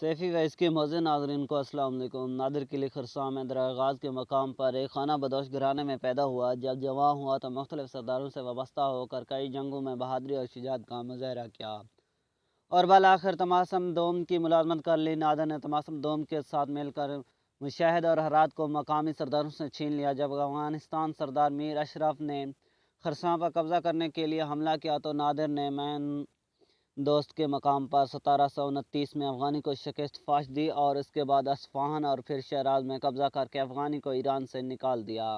सैफ़ी व इसके मौज़ूद नाज़रीन को अस्सलाम वालेकुम। नादिर किले खरसां में दरागाज़ के मकाम पर एक खाना बदोश घराने में पैदा हुआ। जब जवान हुआ तो मुख्तलिफ़ सरदारों से वाबस्ता होकर कई जंगों में बहादुरी और शुजाअत का मुज़ाहरा किया और बालाखिर तमासम दोम की मुलाज़मत कर ली। नादिर ने तमासम दोम के साथ मिलकर मुशाहिद और हरात को मकामी सरदारों से छीन लिया। जब अफ़गानिस्तान सरदार मीर अशरफ ने खरसां पर कब्ज़ा करने के लिए हमला किया तो नादिर ने मैन दोस्त के मकाम पर 1729 में अफ़गानी को शिकस्त फाश दी और इसके बाद अस्फ़हान और फिर शहराज में कब्ज़ा करके अफ़गानी को ईरान से निकाल दिया।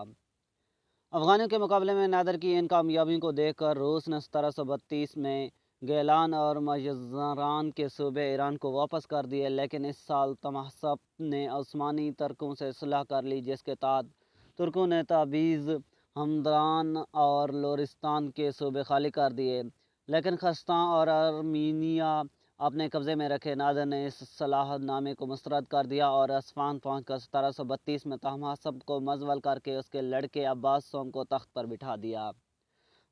अफ़गानियों के मुकाबले में नादिर की इन कामयाबियों को देखकर रूस ने 1732 में गैलान और मज़रान के सूबे ईरान को वापस कर दिए, लेकिन इस साल तमहसप ने उस्मानी तुर्कों से सुलह कर ली, जिसके तहत तुर्कों ने ताबीज़, हमदान और लोरिस्तान के सूबे खाली कर दिए, लेकिन खस्तां और आर्मीनिया अपने कब्ज़े में रखे। नादिर ने इस सलाहनामे को मुस्तरद कर दिया और अस्फ़हान पहुंचकर 1732 में तहमासप को मजवल करके उसके लड़के अब्बास सोम को तख्त पर बिठा दिया।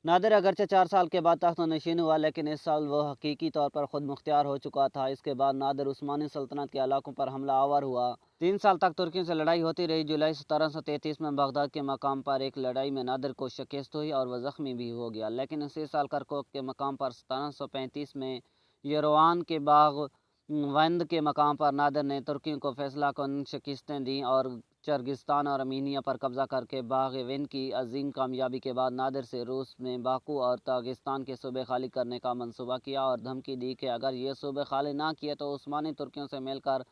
नादिर अगरचे 4 साल के बाद तख्त नशीन हुआ, लेकिन इस साल वह हकीकी तौर पर खुद मुख्तियार हो चुका था। इसके बाद नादिर उस्मानी सल्तनत के इलाकों पर हमला आवर हुआ। 3 साल तक तुर्कियों से लड़ाई होती रही। जुलाई 1733 में बगदाद के मकाम पर एक लड़ाई में नादिर को शिकस्त हुई और वह ज़ख्मी भी हो गया, लेकिन उसी साल करकुक के मकाम पर 1735 में यरोवान के बाग वंद के मकाम पर नादिर ने तुर्कियों को फैसला कन शिकस्तें दी और चर्गिस्तान और अर्मीनिया पर कब्ज़ा करके बाग विन की अजीम कामयाबी के बाद नादिर से रूस में बाकू और तागिस्तान के सूबे खाली करने का मंसूबा किया और धमकी दी कि अगर ये सूबे खाली ना किए तो उस्मानी तुर्कियों से मिलकर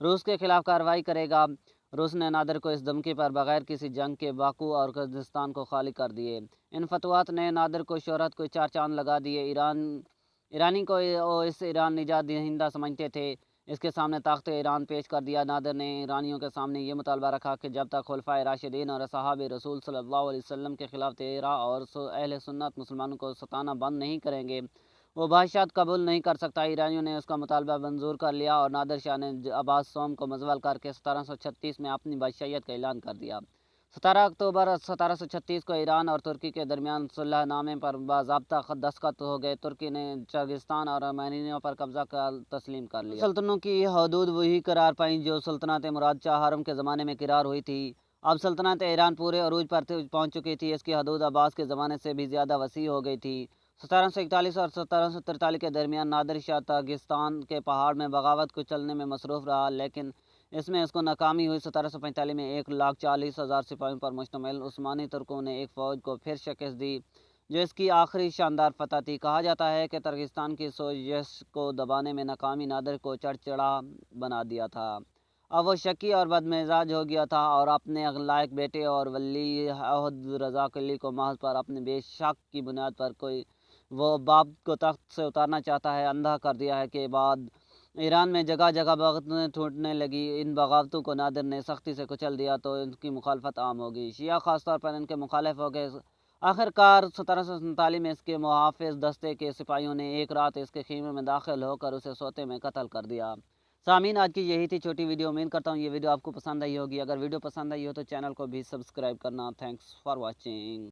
रूस के खिलाफ कार्रवाई करेगा। रूस ने नादिर को इस धमकी पर बगैर किसी जंग के बाकू और कर्दिस्तान को खाली कर दिए। इन फतवात ने नादिर को शोहरत को 4 चांद लगा दिए। ईरानी को इस ईरान निजात दहिंदा समझते थे। इसके सामने ताख्त ईरान पेश कर दिया। नादिर ने ईरानियों के सामने ये मुतालबा रखा कि जब तक खुलफाए राशिदीन और असहाब रसूल सल्लल्लाहु अलैहि वसल्लम के खिलाफ तेरा और अहले सुन्नत मुसलमानों को सताना बंद नहीं करेंगे, वो बादशाहत कबूल नहीं कर सकता। ईरानियों ने उसका मुतालबा मंजूर कर लिया और नादिर शाह ने अब्बास सोम को मजवल करके 1736 में अपनी बादशाहियत का ऐलान कर दिया। 17 अक्टूबर 1736 को ईरान और तुर्की के दरमियान सुलहनामे पर बाज़ाब्ता दस्तखत हो गए। तुर्की ने चर्गिस्तान और अर्मेनिया पर कब्जा कर तस्लीम कर लिया। सल्तनतों की हदूद वही करार पाई जो सल्तनत मुराद शाह हरम के ज़माने में करार हुई थी। अब सल्तनत ईरान पूरे अरूज पर पहुँच चुकी थी। इसकी हदूद अब्बास के ज़माने से भी ज़्यादा वसी हो गई थी। 1741 और 1743 के दरमियान नादिर शाह तागिस्तान के पहाड़ में बगावत को चलने में मसरूफ़ रहा, लेकिन इसमें उसको नाकामी हुई। 1745 में 1,40,000 सिपाहियों पर मुश्तमिल उस्मानी तुर्कों ने एक फ़ौज को फिर शिकस्त दी, जो इसकी आखिरी शानदार फतह थी। कहा जाता है कि तागिस्तान की सोजश को दबाने में नाकामी नादिर को चढ़चढ़ा बना दिया था। अब वो शकी और बदमिजाज हो गया था और अपने लायक बेटे और वली अहद रज़ा कली को महज पर अपने बेशक की बुनियाद पर कोई वो बाप को तख्त से उतारना चाहता है, अंधा कर दिया है। के बाद ईरान में जगह जगह बगावतें छूटने लगी। इन बगावतों को नादिर ने सख्ती से कुचल दिया तो इनकी मुखालफत आम हो गई। शिया ख़ासतौर पर इनके मुखालिफ हो गए। आखिरकार 1747 में इसके मुहाफ़िज़ दस्ते के सिपाहियों ने एक रात इसके खीमे में दाखिल होकर उसे सोते में कत्ल कर दिया। सामीन, आज की यही थी छोटी वीडियो। उम्मीद करता हूँ ये वीडियो आपको पसंद आई होगी। अगर वीडियो पसंद आई हो तो चैनल को भी सब्सक्राइब करना। Thanks for watching.